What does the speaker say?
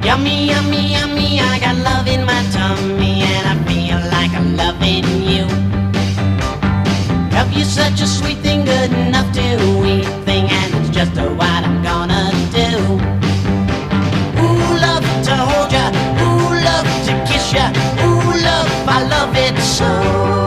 Yummy, yummy, yummy, I got love in my tummy, and I feel like I'm loving you. Love you such a sweet thing, good enough to eat thing, and it's just what I'm gonna do. Ooh, love to hold ya, ooh, love to kiss ya, ooh, love, I love it so.